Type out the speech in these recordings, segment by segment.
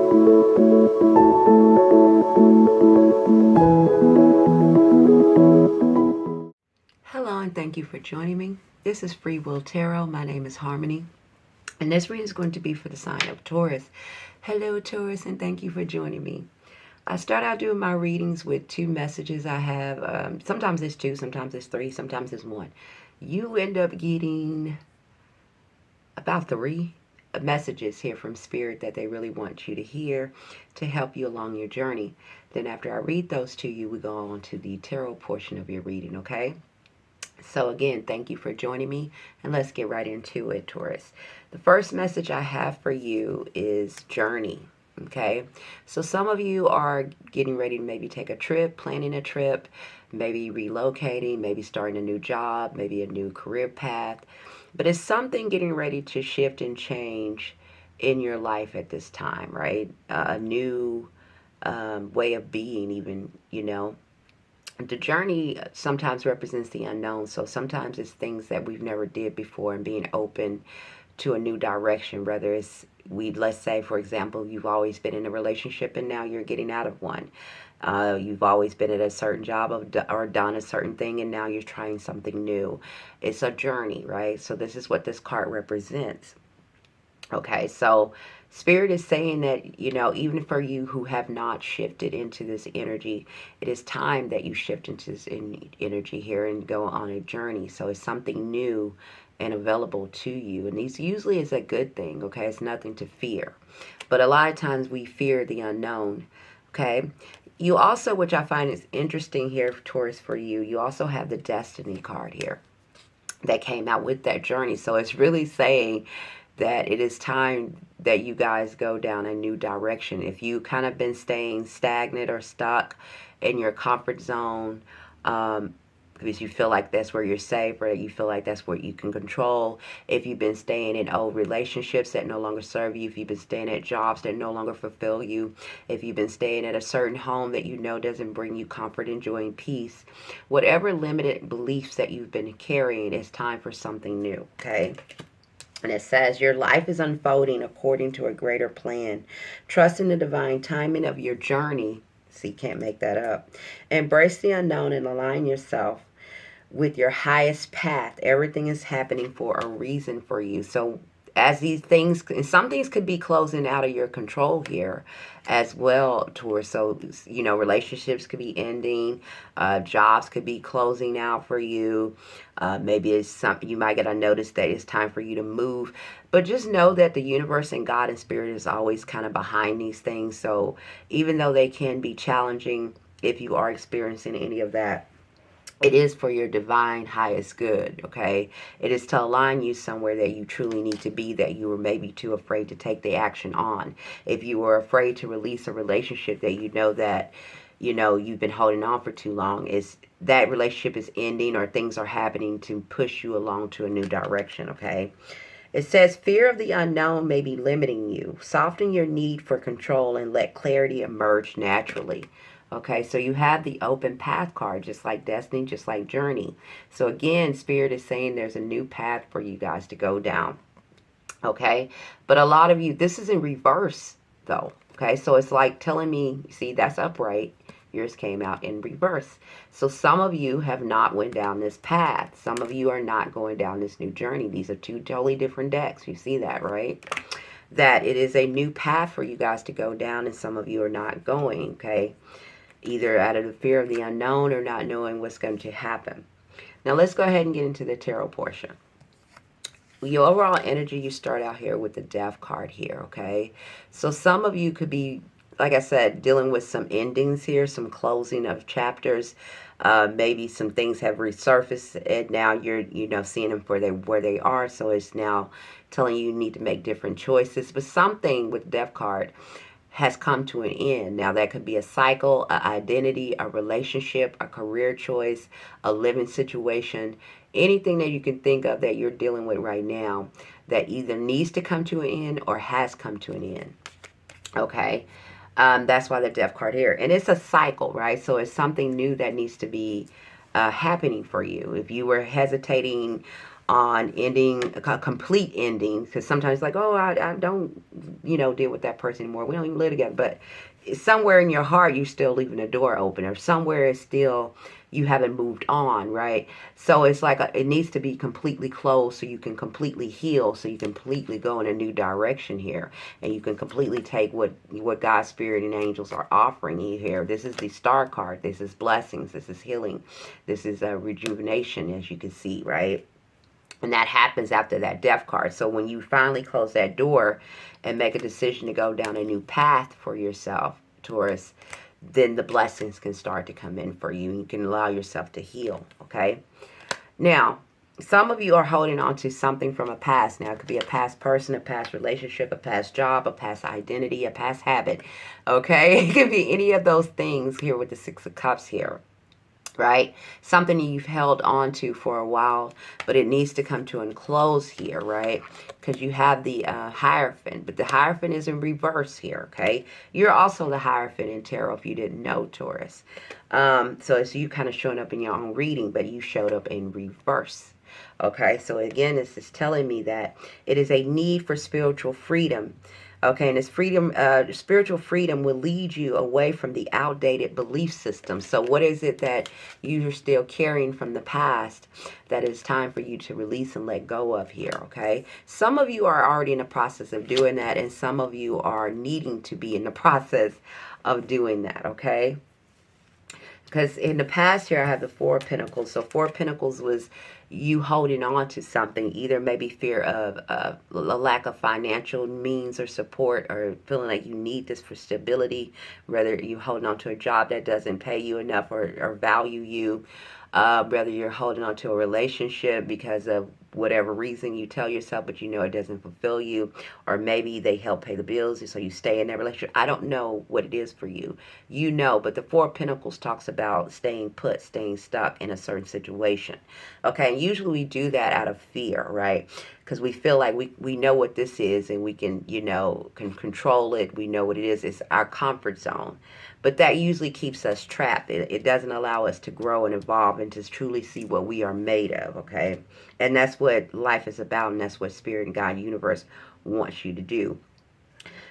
Hello and thank you for joining me. This is Freewill Tarot. My name is Harmony. And this reading is going to be for the sign of Taurus. Hello Taurus, and thank you for joining me. I start out doing my readings with two messages I have. Sometimes it's two, sometimes it's three, sometimes it's one. You end up getting about three messages here from Spirit that they really want you to hear to help you along your journey. Then after I read those to you, we go on to the tarot portion of your reading, okay? So again, thank you for joining me, and let's get right into it, Taurus. The first message I have for you is journey, okay? So some of you are getting ready to maybe take a trip, planning a trip, maybe relocating, maybe starting a new job, maybe a new career path. But it's something getting ready to shift and change in your life at this time, right? A new way of being even, you know. The journey sometimes represents the unknown, so sometimes it's things that we've never did before and being open to a new direction, whether it's let's say for example you've always been in a relationship and now you're getting out of one. You've always been at a certain job or done a certain thing and now you're trying something new. It's a journey, right? So this is what this card represents. Okay, so Spirit is saying that, you know, even for you who have not shifted into this energy, it is time that you shift into this energy here and go on a journey. So it's something new and available to you. And these usually is a good thing, okay? It's nothing to fear. But a lot of times we fear the unknown, okay? You also, which I find is interesting here, Taurus, for you, you also have the Destiny card here that came out with that journey. So it's really saying that it is time that you guys go down a new direction. If you kind of been staying stagnant or stuck in your comfort zone, because you feel like that's where you're safe, or you feel like that's what you can control. If you've been staying in old relationships that no longer serve you, if you've been staying at jobs that no longer fulfill you, if you've been staying at a certain home that you know doesn't bring you comfort and joy and peace, whatever limited beliefs that you've been carrying, it's time for something new, okay? And it says, your life is unfolding according to a greater plan. Trust in the divine timing of your journey. See, can't make that up. Embrace the unknown and align yourself with your highest path. Everything is happening for a reason for you. So as these things, and some things could be closing out of your control here as well, Taurus. So, you know, relationships could be ending, jobs could be closing out for you. Maybe it's something you might get a notice that it's time for you to move. But just know that the universe and God and Spirit is always kind of behind these things. So even though they can be challenging, if you are experiencing any of that, it is for your divine highest good, okay? It is to align you somewhere that you truly need to be, that you were maybe too afraid to take the action on. If you were afraid to release a relationship that you know that, you know, you've been holding on for too long, is that relationship is ending or things are happening to push you along to a new direction, okay? It says, fear of the unknown may be limiting you. Soften your need for control and let clarity emerge naturally. Okay, so you have the open path card, just like Destiny, just like Journey. So again, Spirit is saying there's a new path for you guys to go down. Okay, but a lot of you, this is in reverse though. Okay, so it's like telling me, see, that's upright. Yours came out in reverse. So some of you have not went down this path. Some of you are not going down this new journey. These are two totally different decks. You see that, right? That it is a new path for you guys to go down, and some of you are not going, okay? Either out of the fear of the unknown or not knowing what's going to happen. Now let's go ahead and get into the tarot portion. Your overall energy, you start out here with the Death card here, okay? So some of you could be, like I said, dealing with some endings here, some closing of chapters. Maybe some things have resurfaced and now you're, you know, seeing them for where they are. So it's now telling you need to make different choices. But something with Death card has come to an end. Now that could be a cycle, an identity, a relationship, a career choice, a living situation, anything that you can think of that you're dealing with right now that either needs to come to an end or has come to an end. Okay, that's why the Death card here. And it's a cycle, right? So it's something new that needs to be happening for you. If you were hesitating on ending, a complete ending, because sometimes like, oh, I don't, deal with that person anymore. We don't even live together. But somewhere in your heart, you're still leaving the door open, or somewhere it's still, you haven't moved on, right? So it's like it needs to be completely closed so you can completely heal, so you can completely go in a new direction here, and you can completely take what God's Spirit and angels are offering you here. This is the star card. This is blessings. This is healing. This is rejuvenation, as you can see, right? And that happens after that death card. So when you finally close that door and make a decision to go down a new path for yourself, Taurus, then the blessings can start to come in for you. You can allow yourself to heal, okay? Now, some of you are holding on to something from a past. Now, it could be a past person, a past relationship, a past job, a past identity, a past habit, okay? It could be any of those things here with the Six of Cups here, right? Something you've held on to for a while, but it needs to come to a close here, right? Because you have the Hierophant, but the Hierophant is in reverse here, okay? You're also the Hierophant in tarot if you didn't know, Taurus. So it's you kind of showing up in your own reading, but you showed up in reverse. Okay, so again, this is telling me that it is a need for spiritual freedom. Okay, and this freedom, spiritual freedom will lead you away from the outdated belief system. So what is it that you're still carrying from the past that is time for you to release and let go of here, okay? Some of you are already in the process of doing that, and some of you are needing to be in the process of doing that, okay? Because in the past here, I have the Four of Pentacles. So Four of Pentacles was you holding on to something, either maybe fear of a lack of financial means or support, or feeling like you need this for stability, whether you holding on to a job that doesn't pay you enough or value you, whether you're holding on to a relationship because of whatever reason you tell yourself, but you know it doesn't fulfill you, or maybe they help pay the bills, so you stay in that relationship. I don't know what it is for you, but the Four of Pentacles talks about staying put, staying stuck in a certain situation. Okay, and usually we do that out of fear, right? Because we feel like we know what this is, and we can, can control it. We know what it is. It's our comfort zone. But that usually keeps us trapped. It doesn't allow us to grow and evolve and to truly see what we are made of, okay? And that's what life is about, and that's what Spirit and God Universe wants you to do.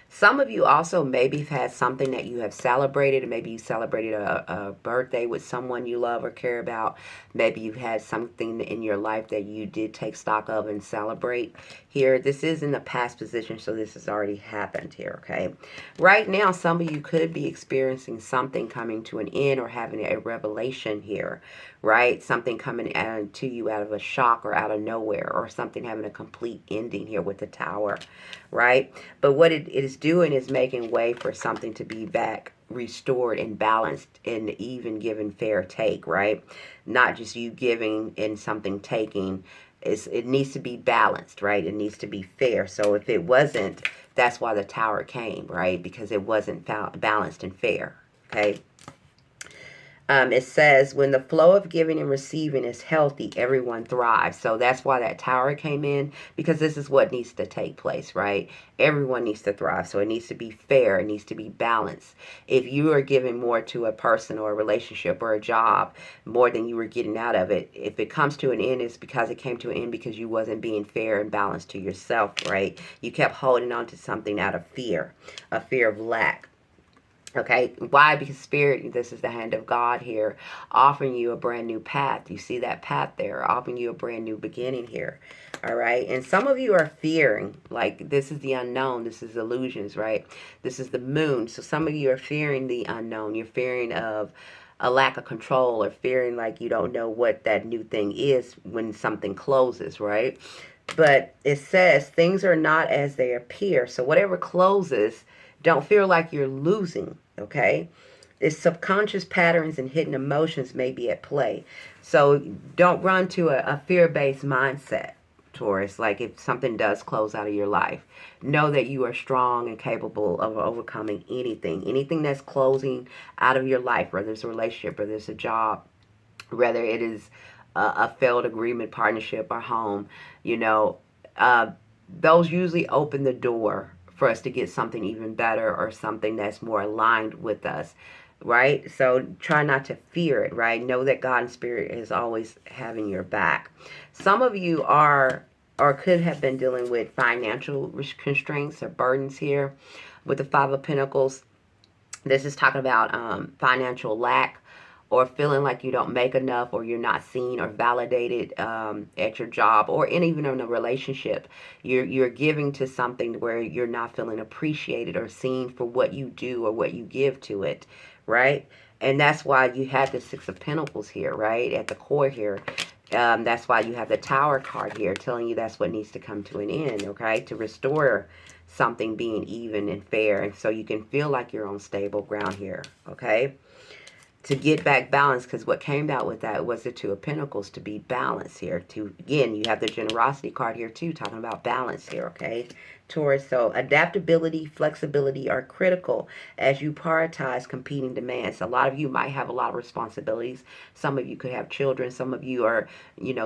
Some of you also maybe have had something that you have celebrated, and maybe you celebrated a birthday with someone you love or care about. Maybe you've had something in your life that you did take stock of and celebrate here. This is in the past position, so this has already happened here, okay? Right now, some of you could be experiencing something coming to an end or having a revelation here, right? Something coming to you out of a shock or out of nowhere, or something having a complete ending here with the Tower, right? But what it is doing is making way for something to be back restored and balanced and even given fair take, right? Not just you giving and something taking. It needs to be balanced, right? It needs to be fair. So if it wasn't, that's why the Tower came, right? Because it wasn't balanced and fair, okay? It says, when the flow of giving and receiving is healthy, everyone thrives. So that's why that Tower came in, because this is what needs to take place, right? Everyone needs to thrive. So it needs to be fair. It needs to be balanced. If you are giving more to a person or a relationship or a job, more than you were getting out of it, if it comes to an end, it's because it came to an end because you wasn't being fair and balanced to yourself, right? You kept holding on to something out of fear, a fear of lack. Okay, why? Because Spirit, this is the hand of God here, offering you a brand new path. You see that path there, offering you a brand new beginning here. All right, and some of you are fearing, like this is the unknown, this is illusions, right? This is the moon. So some of you are fearing the unknown. You're fearing of a lack of control, or fearing like you don't know what that new thing is when something closes, right? But it says things are not as they appear. So whatever closes, don't feel like you're losing, okay? It's subconscious patterns and hidden emotions may be at play. So don't run to a fear-based mindset, Taurus. Like if something does close out of your life, know that you are strong and capable of overcoming anything. Anything that's closing out of your life, whether it's a relationship, whether it's a job, whether it is a failed agreement, partnership, or home, those usually open the door for us to get something even better, or something that's more aligned with us. right? So try not to fear it, right? Know that God and Spirit is always having your back. Some of you are or could have been dealing with financial constraints or burdens here with the Five of Pentacles. This is talking about financial lack, or feeling like you don't make enough, or you're not seen or validated at your job, or even in a relationship. You're giving to something where you're not feeling appreciated or seen for what you do or what you give to it, right? And that's why you have the Six of Pentacles here, right, at the core here. That's why you have the Tower card here telling you that's what needs to come to an end, okay, to restore something being even and fair, and so you can feel like you're on stable ground here, okay, to get back balance, because what came out with that was the Two of Pentacles, to be balanced here. To, again, you have the Generosity card here too, talking about balance here, okay, Taurus. So adaptability, flexibility are critical as you prioritize competing demands. A lot of you might have a lot of responsibilities. Some of you could have children. Some of you are,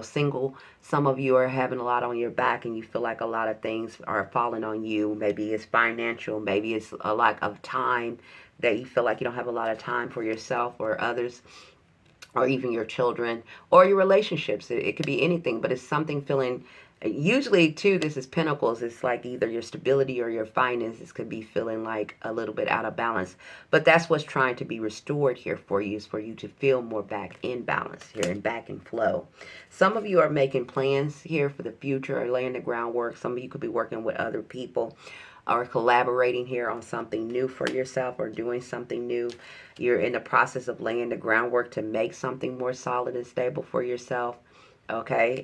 single. Some of you are having a lot on your back, and you feel like a lot of things are falling on you. Maybe it's financial. Maybe it's a lack of time, that you feel like you don't have a lot of time for yourself or others, or even your children, or your relationships. It could be anything, but it's something feeling, usually too, this is Pentacles. It's like either your stability or your finances could be feeling like a little bit out of balance. But that's what's trying to be restored here for you, is for you to feel more back in balance here and back in flow. Some of you are making plans here for the future, or laying the groundwork. Some of you could be working with other people, or collaborating here on something new for yourself, or doing something new. You're in the process of laying the groundwork to make something more solid and stable for yourself, okay?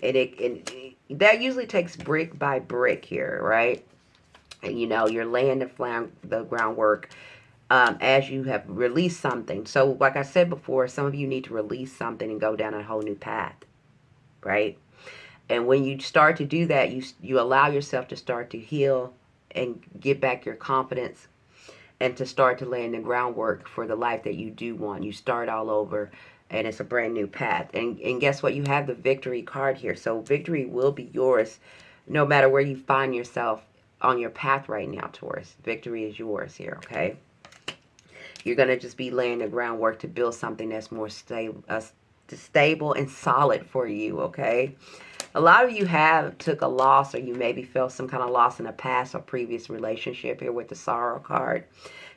And that usually takes brick by brick here, right? And, you're laying the groundwork as you have released something. So like I said before, some of you need to release something and go down a whole new path, right? And when you start to do that, you allow yourself to start to heal and get back your confidence, and to start to lay in the groundwork for the life that you do want. You start all over, and it's a brand new path. And guess what? You have the Victory card here. So victory will be yours no matter where you find yourself on your path right now, Taurus. Victory is yours here, okay? You're going to just be laying the groundwork to build something that's more stable and solid for you, okay? A lot of you have took a loss, or you maybe felt some kind of loss in a past or previous relationship here with the Sorrow card.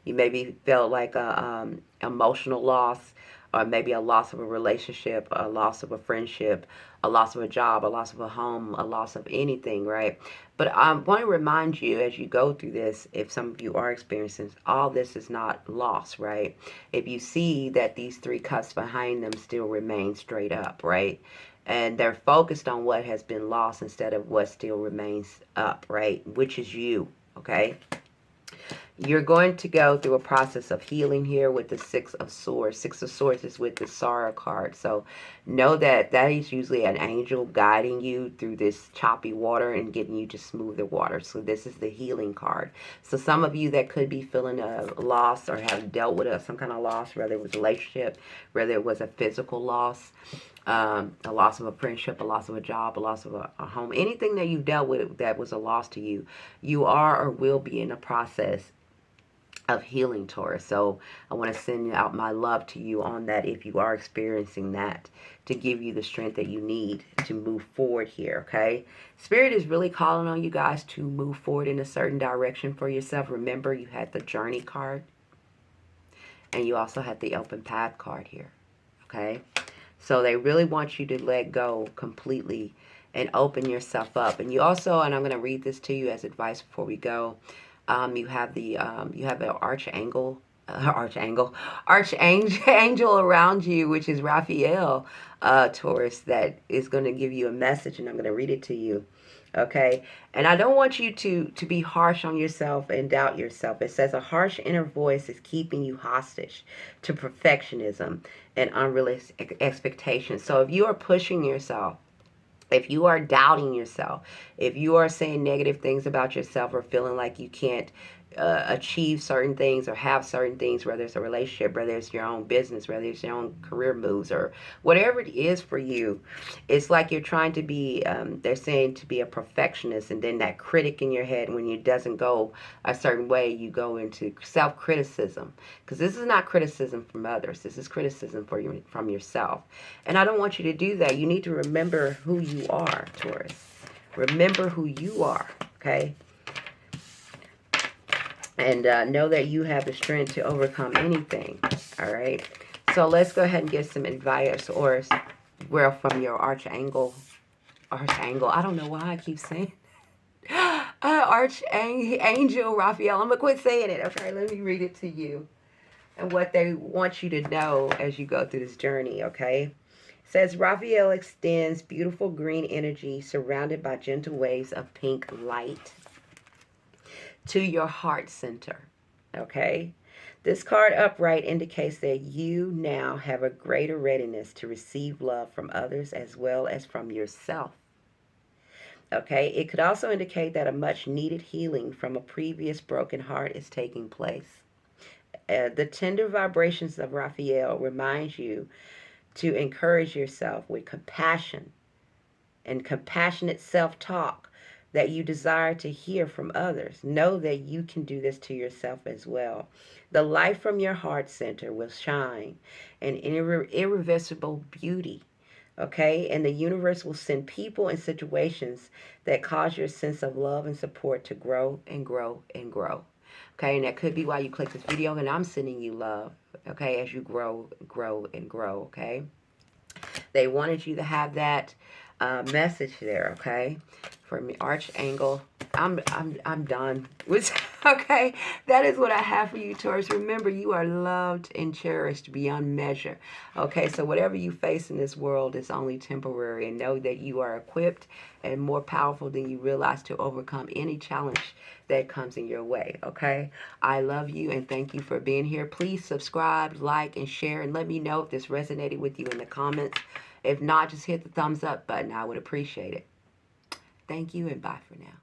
You maybe felt like a emotional loss, or maybe a loss of a relationship, a loss of a friendship, a loss of a job, a loss of a home, a loss of anything, right? But I want to remind you, as you go through this, if some of you are experiencing all this, is not loss, right? If you see that these three cups behind them still remain straight up, right? And they're focused on what has been lost instead of what still remains up, right? Which is you, okay? You're going to go through a process of healing here with the Six of Swords. Six of Swords is with the Sorrow card. So know that that is usually an angel guiding you through this choppy water and getting you to smoother water. So this is the healing card. So some of you that could be feeling a loss, or have dealt with some kind of loss, whether it was a relationship, whether it was a physical loss, a loss of a friendship, a loss of a job, a loss of a home, anything that you dealt with that was a loss to you, you are or will be in a process of healing, Taurus. So I want to send out my love to you on that, if you are experiencing that, to give you the strength that you need to move forward here, okay? Spirit is really calling on you guys to move forward in a certain direction for yourself. Remember, you had the Journey card, and you also had the Open Path card here, okay? So they really want you to let go completely and open yourself up. And you also, and I'm going to read this to you as advice before we go, you have the archangel around you, which is Raphael, Taurus, that is going to give you a message, and I'm going to read it to you. Okay, and I don't want you to be harsh on yourself and doubt yourself. It says a harsh inner voice is keeping you hostage to perfectionism and unrealistic expectations. So if you are pushing yourself, if you are doubting yourself, if you are saying negative things about yourself, or feeling like you can't achieve certain things or have certain things, whether it's a relationship, whether it's your own business, whether it's your own career moves, or whatever it is for you. It's like you're trying to be, they're saying to be a perfectionist, and then that critic in your head, when it doesn't go a certain way, you go into self-criticism, because this is not criticism from others. This is criticism from yourself. And I don't want you to do that. You need to remember who you are, Taurus. Remember who you are, okay? And know that you have the strength to overcome anything. All right. So let's go ahead and get some advice, or well, from your archangel. I don't know why I keep saying archangel Raphael. I'm gonna quit saying it. Okay, let me read it to you and what they want you to know as you go through this journey. Okay. It says Raphael extends beautiful green energy surrounded by gentle waves of pink light to your heart center. Okay. This card upright indicates that you now have a greater readiness to receive love from others as well as from yourself. Okay. It could also indicate that a much needed healing from a previous broken heart is taking place. The tender vibrations of Raphael reminds you to encourage yourself with compassion and compassionate self-talk that you desire to hear from others. Know that you can do this to yourself as well. The light from your heart center will shine in irreversible beauty. Okay? And the universe will send people and situations that cause your sense of love and support to grow and grow and grow. Okay? And that could be why you click this video, and I'm sending you love. Okay? As you grow, grow, and grow. Okay? They wanted you to have that message there, okay? From Archangel. I'm done. Okay, that is what I have for you, Taurus. Remember, you are loved and cherished beyond measure. Okay, so whatever you face in this world is only temporary, and know that you are equipped and more powerful than you realize to overcome any challenge that comes in your way. Okay, I love you and thank you for being here. Please subscribe, like, and share, and let me know if this resonated with you in the comments. If not, just hit the thumbs up button. I would appreciate it. Thank you and bye for now.